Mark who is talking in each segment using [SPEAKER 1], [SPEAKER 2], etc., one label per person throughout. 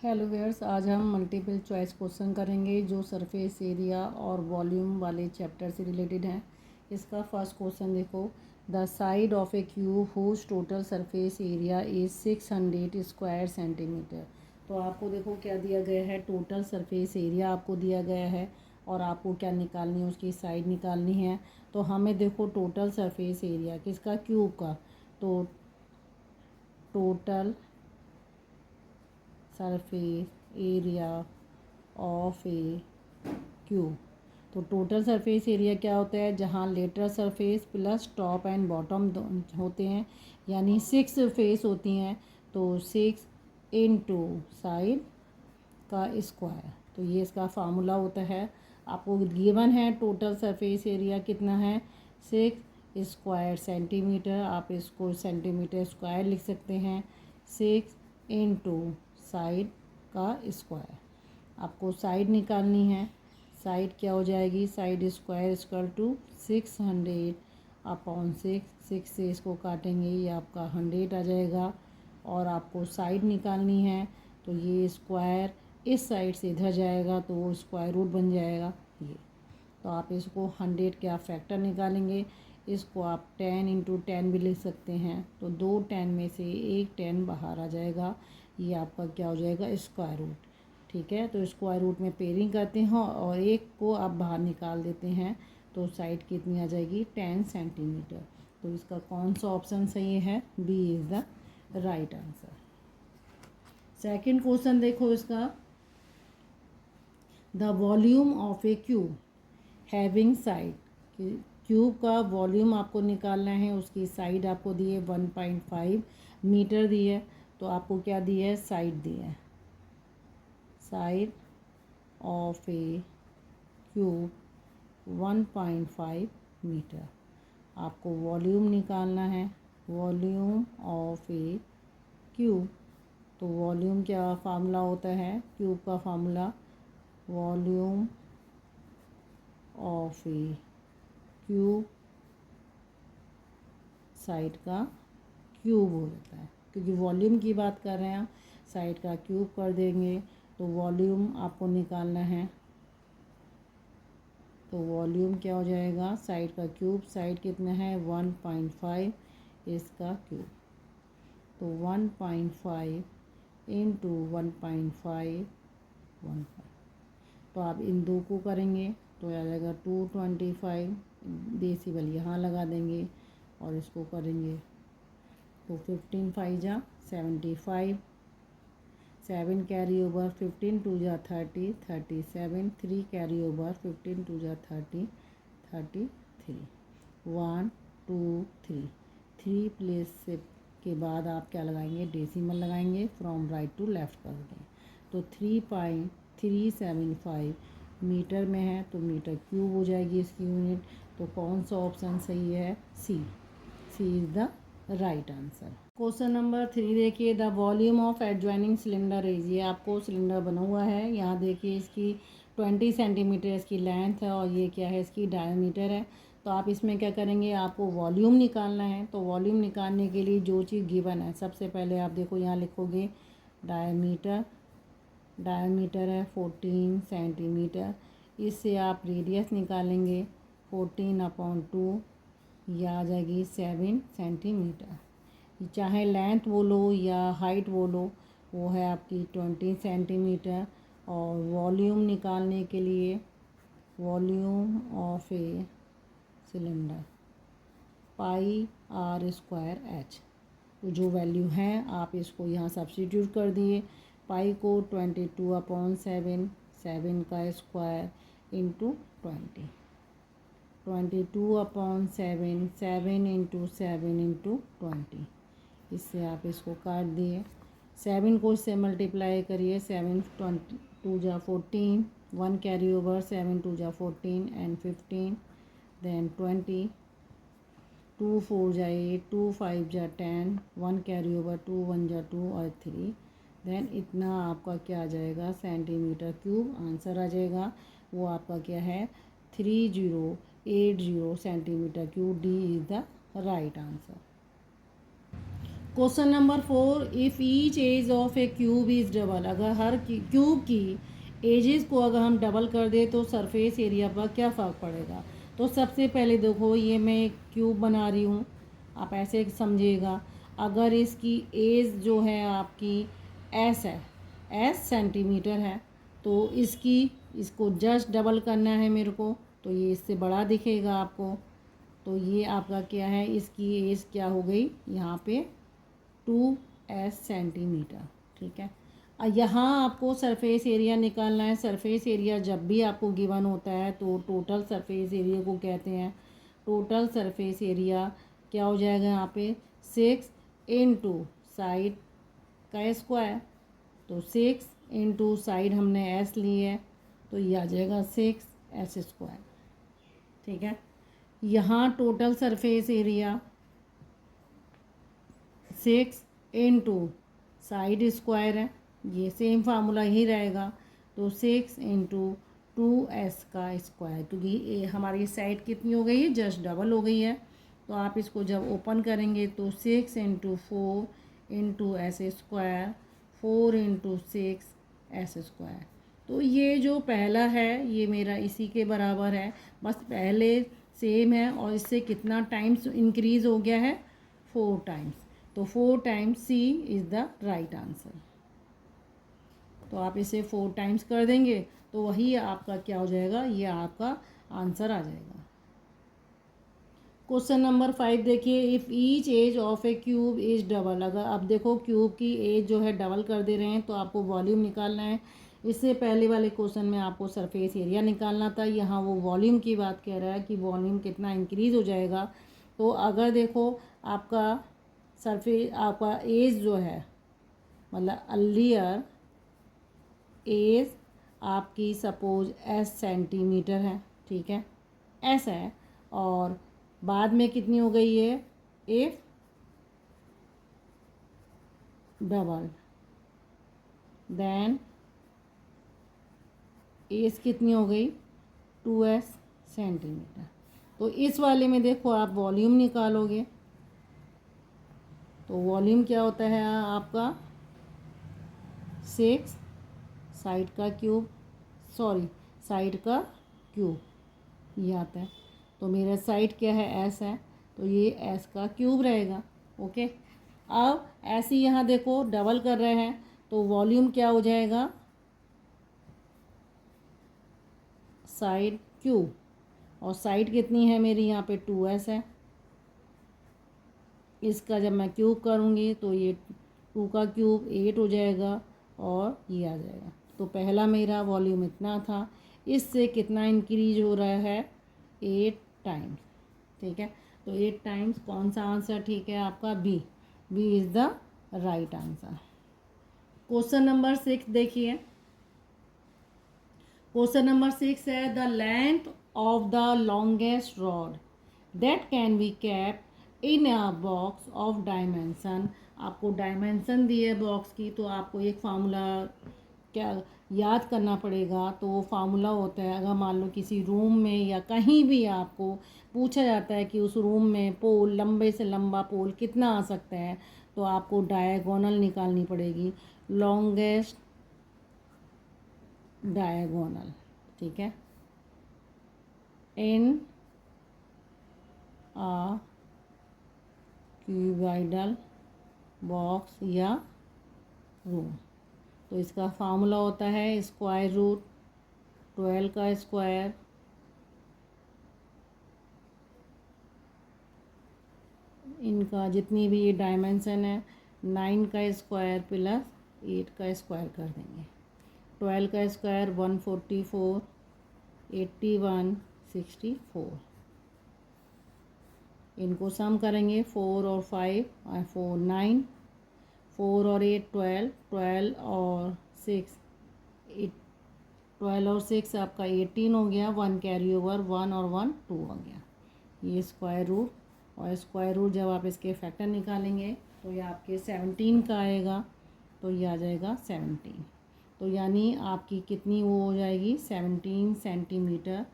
[SPEAKER 1] Hello viewers, आज हम multiple choice question करेंगे जो सरफेस एरिया और वॉल्यूम वाले चैप्टर से रिलेटेड हैं। इसका फर्स्ट क्वेश्चन देखो, the side of a cube whose total surface area is 600 square centimetre. तो आपको देखो क्या दिया गया है, टोटल सरफेस एरिया आपको दिया गया है और आपको क्या निकालनी है, उसकी साइड निकालनी है। तो हमें देखो टोटल सरफेस एरिया किसका, क्यूब का। तो total surface area of a cube. तो टोटल सरफेस एरिया क्या होता है, जहाँ lateral surface plus top and bottom होते हैं, यानी 6 फेस होती हैं। तो 6 इंटू साइड का स्क्वायर। तो ये इसका फार्मूला होता है। आपको गिवन है टोटल सरफेस एरिया कितना है, 6 स्क्वायर सेंटीमीटर। आप इसको सेंटीमीटर स्क्वायर लिख सकते हैं। 6 इंटू साइड का स्क्वायर। आपको साइड निकालनी है। साइड क्या हो जाएगी, side square equal to 600 upon 6 से इसको काटेंगे, ये आपका 100 आ जाएगा। और आपको साइड निकालनी है, तो ये स्क्वायर इस साइड से इधर जाएगा तो वो स्क्वायर रूट बन जाएगा ये। तो आप इसको 100 के आप फैक्टर निकालेंगे। इसको आप 10 इंटू 10 भी लिख सकते हैं। तो 2 10 में से एक 10 बाहर आ जाएगा, ये आपका क्या हो जाएगा, स्क्वायर रूट। ठीक है, तो स्क्वायर रूट में पेयरिंग करते हैं और एक को आप बाहर निकाल देते हैं, तो साइड कितनी आ जाएगी, 10 सेंटीमीटर। तो इसका कौन सा ऑप्शन सही है, B is the right answer. Second question देखो इसका, the volume of a cube having side. Cube का वॉल्यूम आपको निकालना है, उसकी साइड आपको दी है 1.5 मीटर दी है। तो आपको क्या दी है, साइड दी है। Side of a cube 1.5 metre. आपको वॉल्यूम निकालना है, वॉल्यूम ऑफ ए क्यूब। तो वॉल्यूम क्या फार्मूला होता है, क्यूब का formula volume of a cube side का क्यूब हो जाता है, क्योंकि वॉल्यूम की बात कर रहे हैं हम, साइड का क्यूब कर देंगे। तो वॉल्यूम आपको निकालना है, तो वॉल्यूम क्या हो जाएगा, साइड का क्यूब। साइड कितना है, 1.5 इसका क्यूब। तो 1.5 इंटू 1.5 1.5। तो आप इन दो को करेंगे तो आ जाएगा 225 डेसिबल, यहाँ लगा देंगे और इसको करेंगे तो 15 5 जा 75, 7 कैरी ओवर, 15 2 जा 30, 37, 3 कैरी ओवर, 15 2 जा 30, 33, 1 2 3 प्लेस से के बाद आप क्या लगाएंगे, डेसिमल लगाएंगे, फ्रॉम राइट टू लेफ़्ट कर दें। तो 3.375 मीटर में है, तो मीटर क्यूब हो जाएगी इसकी यूनिट। तो कौन सा ऑप्शन सही है, C is the right answer. Question number 3 देखिए, the volume of adjoining cylinder is. ये आपको सिलेंडर बना हुआ है, यहाँ देखिए इसकी 20 सेंटीमीटर इसकी लेंथ है और ये क्या है, इसकी डायमीटर है। तो आप इसमें क्या करेंगे, आपको वॉल्यूम निकालना है। तो वॉल्यूम निकालने के लिए जो चीज़ गिवन है, सबसे पहले आप देखो यहाँ लिखोगे डायमीटर है 14 सेंटीमीटर। इससे आप रेडियस निकालेंगे 14/2, यह आ जाएगी 7 सेंटीमीटर। चाहे लेंथ बोलो या हाइट बोलो, वो है आपकी 20 सेंटीमीटर। और वॉल्यूम निकालने के लिए volume of a cylinder πr²h। तो जो वैल्यू है आप इसको यहाँ सब्स्टिट्यूट कर दिए। पाई को 22/7, 7 का स्क्वायर इंटू 20, 22/7, 7 इंटू 7 इंटू 20। इससे आप इसको काट दिए। 7 को इससे मल्टीप्लाई करिए, 7 2 जा 14, 1 कैरी ओवर, 7 2 जा 14 एंड 15, देन 20, 2 4 जा 8, 2 5 जा 10, 1 कैरी ओवर, 2 1 जा 2 और 3। देन इतना आपका क्या आ जाएगा, सेंटीमीटर क्यूब आंसर आ जाएगा। वो आपका क्या है, 3080 centimetre cube. D is the right answer. Question number 4, if each edge of a cube is double, अगर हर क्यूब की एजेस को अगर हम डबल कर दें तो सरफेस एरिया पर क्या फ़र्क पड़ेगा। तो सबसे पहले देखो, ये मैं एक क्यूब बना रही हूँ, आप ऐसे समझिएगा। अगर इसकी एज जो है आपकी एस है, एस सेंटीमीटर है, तो इसको जस्ट डबल करना है मेरे को, तो ये इससे बड़ा दिखेगा आपको। तो ये आपका क्या है, इसकी एज क्या हो गई यहाँ पे 2s सेंटीमीटर, ठीक है। यहाँ आपको सरफेस एरिया निकालना है। सरफेस एरिया जब भी आपको गिवन होता है तो टोटल सरफेस एरिया को कहते हैं। टोटल सरफेस एरिया क्या हो जाएगा यहाँ पे 6 इंटू साइड का स्क्वायर, तो 6 इंटू साइड हमने s ली है, तो ये आ जाएगा 6s स्क्वायर, ठीक है। यहाँ total surface area 6 into side square है, ये सेम फार्मूला ही रहेगा, तो 6 इंटू 2s का स्क्वायर, क्योंकि ये हमारी साइड कितनी हो गई है, जस्ट डबल हो गई है। तो आप इसको जब ओपन करेंगे तो 6 into 4 into S square, 4 into 6s square. तो ये जो पहला है ये मेरा इसी के बराबर है, बस पहले सेम है और इससे कितना टाइम्स इंक्रीज़ हो गया है, 4 टाइम्स। तो 4 times C is the right answer. तो आप इसे 4 टाइम्स कर देंगे तो वही आपका क्या हो जाएगा, ये आपका आंसर आ जाएगा। क्वेश्चन नंबर 5 देखिए, if each edge of a cube is double, अगर अब देखो क्यूब की एज जो है डबल कर दे रहे हैं तो आपको वॉल्यूम निकालना है। इससे पहले वाले क्वेश्चन में आपको सरफेस एरिया निकालना था, यहाँ वो वॉल्यूम की बात कह रहा है कि वॉल्यूम कितना इंक्रीज़ हो जाएगा। तो अगर देखो आपका सरफेस आपका एज जो है, मतलब अर्लियर एज आपकी सपोज s सेंटीमीटर है, ठीक है, s है, और बाद में कितनी हो गई है, इफ डबल, देन एज कितनी हो गई 2s सेंटीमीटर। तो इस वाले में देखो आप वॉल्यूम निकालोगे, तो वॉल्यूम क्या होता है आपका 6 साइड का क्यूब, सॉरी साइड का क्यूब ये आता है। तो मेरा साइड क्या है, s है, तो ये s का क्यूब रहेगा, ओके। अब ऐसे ही यहाँ देखो डबल कर रहे हैं तो वॉल्यूम क्या हो जाएगा, साइड क्यूब, और साइड कितनी है मेरी यहाँ पे 2s है। इसका जब मैं क्यूब करूँगी तो ये 2 का क्यूब 8 हो जाएगा और ये आ जाएगा। तो पहला मेरा वॉल्यूम इतना था, इससे कितना इंक्रीज हो रहा है 8 टाइम्स, ठीक है। तो 8 टाइम्स कौन सा आंसर ठीक है आपका, B is the right answer. Question number 6 देखिए, क्वेश्चन नंबर 6 है the length of the longest rod that can be kept in a box of dimension. आपको डायमेंशन दी है बॉक्स की, तो आपको एक फार्मूला क्या याद करना पड़ेगा। तो वो फार्मूला होता है, अगर मान लो किसी रूम में या कहीं भी आपको पूछा जाता है कि उस रूम में पोल, लंबे से लंबा पोल कितना आ सकता है, तो आपको डायगोनल निकालनी पड़ेगी, लॉन्गेस्ट डायगोनल, ठीक है, इन आ क्यूबॉइडल बॉक्स या रूम। तो इसका फार्मूला होता है स्क्वायर रूट 12 का स्क्वायर इनका जितनी भी ये डायमेंशन है 9 का स्क्वायर प्लस 8 का स्क्वायर कर देंगे। 12 का स्क्वायर 144, 81, 64, इनको सम करेंगे 4 और 5 और 4 9, 4 और 8 12, 12 और 6 8, 12 और 6 आपका 18 हो गया, 1 कैरी ओवर, 1 और 1 2 हो गया, ये स्क्वायर रूट। और स्क्वायर रूट जब आप इसके फैक्टर निकालेंगे तो ये आपके 17 का आएगा, तो ये आ जाएगा 17। तो यानी आपकी कितनी वो हो जाएगी 17 सेंटीमीटर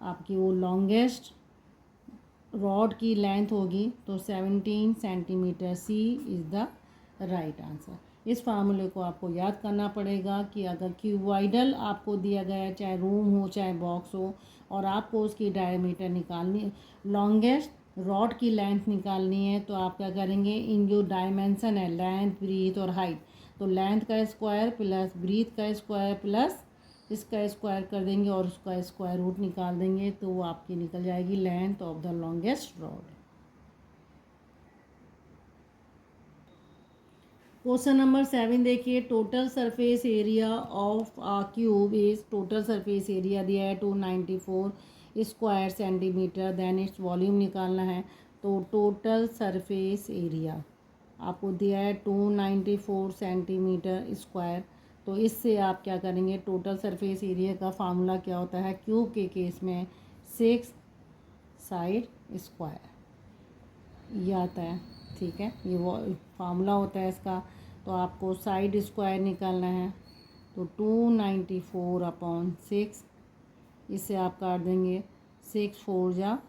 [SPEAKER 1] आपकी वो लॉन्गेस्ट रॉड की लेंथ होगी तो 17 centimetre. C is the right answer. इस फार्मूले को आपको याद करना पड़ेगा कि अगर क्यूबॉइडल आपको दिया गया है, चाहे रूम हो चाहे बॉक्स हो, और आपको उसकी डायमीटर निकालनी, लॉन्गेस्ट रॉड की लेंथ निकालनी है, तो आप क्या करेंगे, इन जो डायमेंशन है लेंथ, ब्रीथ और हाइट, तो लेंथ का स्क्वायर प्लस ब्रीथ का स्क्वायर प्लस इसका स्क्वायर कर देंगे और उसका स्क्वायर रूट निकाल देंगे, तो वो आपकी निकल जाएगी length of the longest rod. Question number 7 देखिए, total surface area of a cube is, total surface area दिया है 294 square centimetre, then its volume निकालना है। तो टोटल सरफेस एरिया आपको दिया है 294 सेंटीमीटर स्क्वायर। तो इससे आप क्या करेंगे, टोटल सरफेस एरिया का फार्मूला क्या होता है, क्यूब के केस में 6 साइड स्क्वायर ये आता है। ठीक है, ये वो फार्मूला होता है इसका। तो आपको साइड स्क्वायर निकालना है, तो 294/6, इससे आप काट देंगे 6 4 जा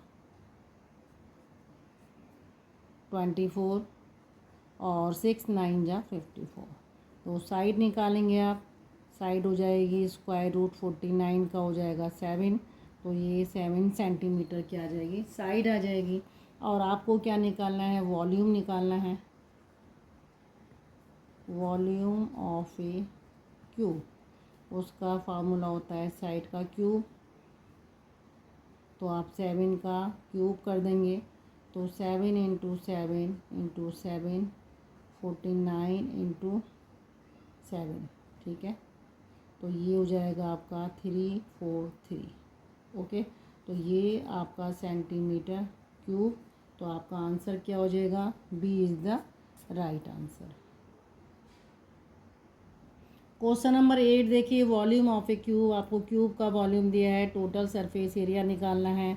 [SPEAKER 1] 24 और 6 9 जा 54। तो साइड निकालेंगे आप, साइड हो जाएगी स्क्वायर रूट 49 का हो जाएगा 7, तो ये 7 सेंटीमीटर की आ जाएगी, साइड आ जाएगी। और आपको क्या निकालना है, वॉल्यूम निकालना है, वॉल्यूम ऑफ ए क्यूब, उसका फार्मूला होता है साइड का क्यूब। तो आप 7 का क्यूब कर देंगे, तो 7 इंटू 7 इंटू 7 49 इंटू 7। ठीक है, तो ये हो जाएगा आपका 343। ओके, तो ये आपका सेंटीमीटर क्यूब। तो आपका आंसर क्या हो जाएगा, B is the right answer. Question number 8 देखिए, वॉल्यूम ऑफ ए क्यूब, आपको क्यूब का वॉल्यूम दिया है, टोटल सरफेस एरिया निकालना है।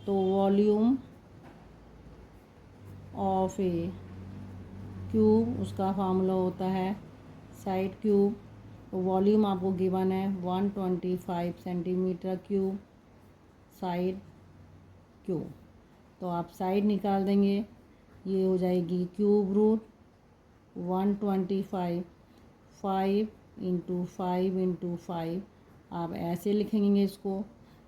[SPEAKER 1] तो वॉल्यूम ऑफ ए क्यूब, उसका फार्मूला होता है साइड क्यूब। तो वॉल्यूम आपको गिवन है 125 सेंटीमीटर क्यूब, साइड क्यूब। तो आप साइड निकाल देंगे, ये हो जाएगी क्यूब रूट 125, 5 इंटू 5 इंटू 5। आप ऐसे लिखेंगे इसको,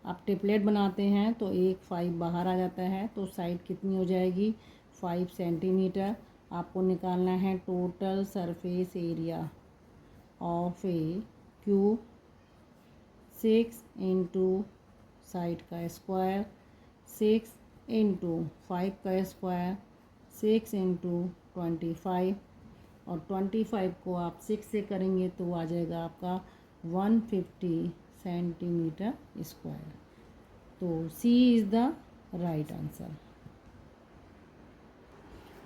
[SPEAKER 1] आप टिपलेट बनाते हैं तो एक 5 बाहर आ जाता है, तो साइड कितनी हो जाएगी 5 सेंटीमीटर। आपको निकालना है total surface area of a cube, 6 into side का स्क्वायर, 6 इंटू 5 का स्क्वायर, 6 इंटू 25, और 25 को आप 6 से करेंगे तो आ जाएगा आपका 150 सेंटीमीटर स्क्वायर। तो C is the right answer.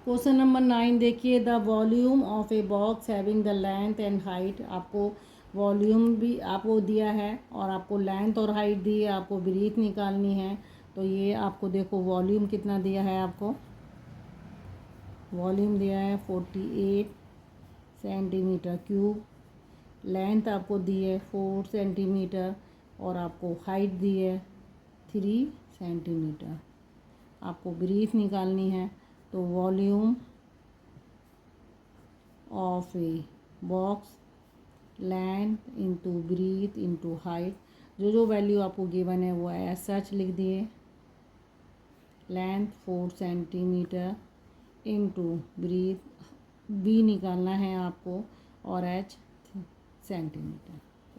[SPEAKER 1] Question number 9 देखिए, the volume of a box having the length and height, आपको वॉल्यूम भी आपको दिया है और आपको लेंथ और हाइट दी है, आपको ब्रीथ निकालनी है। तो ये आपको देखो वॉल्यूम कितना दिया है, आपको वॉल्यूम दिया है 48 सेंटीमीटर क्यूब, लेंथ आपको दी है 4 सेंटीमीटर और आपको हाइट दी है 3 सेंटीमीटर। आपको ब्रीथ निकालनी है, तो volume of a box, length into breadth into height, जो जो वैल्यू आपको गिवन है वो एज सच लिख दिए। Length 4 centimetre into breadth B निकालना है आपको और एच सेंटीमीटर।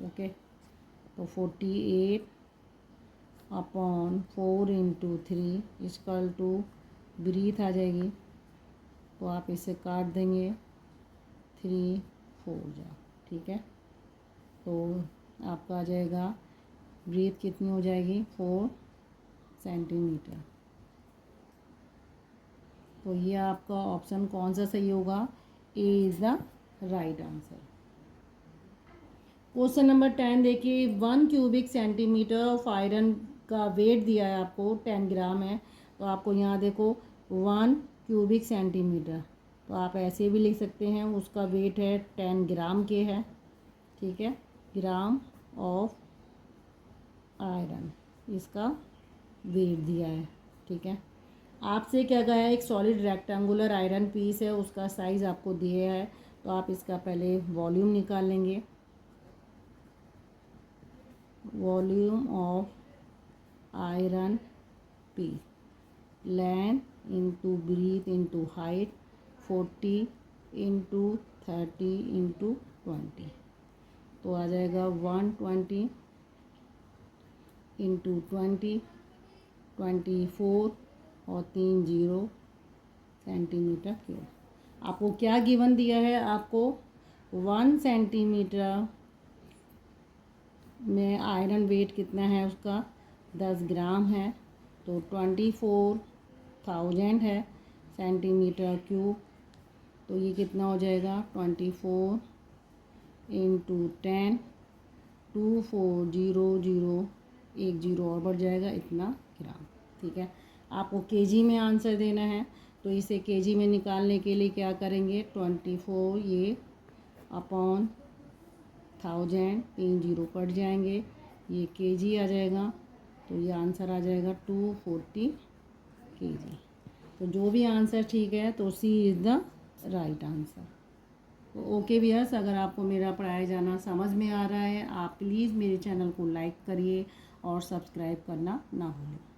[SPEAKER 1] ओके, तो 48/4 इंटू 3 इक्वल टू ब्रीथ आ जाएगी, तो आप इसे काट देंगे 3 4 जा। ठीक है, तो आपका आ जाएगा ब्रीथ कितनी हो जाएगी 4 सेंटीमीटर। तो ये आपका ऑप्शन कौन सा सही होगा, A is the right answer. Question number 10 देखिए, 1 क्यूबिक सेंटीमीटर ऑफ आयरन का वेट दिया है आपको 10 ग्राम है। तो आपको यहाँ देखो 1 क्यूबिक सेंटीमीटर, तो आप ऐसे भी लिख सकते हैं, उसका वेट है 10 ग्राम के है। ठीक है, ग्राम ऑफ आयरन इसका वेट दिया है। ठीक है, आपसे क्या कहा है, एक सॉलिड रेक्टेंगुलर आयरन पीस है, उसका साइज़ आपको दिया है, तो आप इसका पहले वॉल्यूम निकाल लेंगे। Volume of iron piece, length into breadth into height, 40 into 30 into 20, तो आ जाएगा 120 इंटू 20, 24 और 3 जीरो सेंटीमीटर क्यूब। आपको क्या गिवन दिया है, आपको 1 सेंटीमीटर में आयरन वेट कितना है उसका 10 ग्राम है, तो 24,000 है सेंटीमीटर क्यूब, तो ये कितना हो जाएगा 24 इंटू 10, 2400, एक जीरो और बढ़ जाएगा, इतना ग्राम। ठीक है, आपको केजी में आंसर देना है, तो इसे केजी में निकालने के लिए क्या करेंगे, 24 ये अपॉन 1000, 3 जीरो कट जाएंगे, ये केजी आ जाएगा, तो ये आंसर आ जाएगा 240 केजी। तो जो भी आंसर ठीक है, तो C is the right answer. तो ओके व्यूअर्स, अगर आपको मेरा पढ़ाया जाना समझ में आ रहा है, आप प्लीज़ मेरे चैनल को लाइक करिए और सब्सक्राइब करना ना भूलें।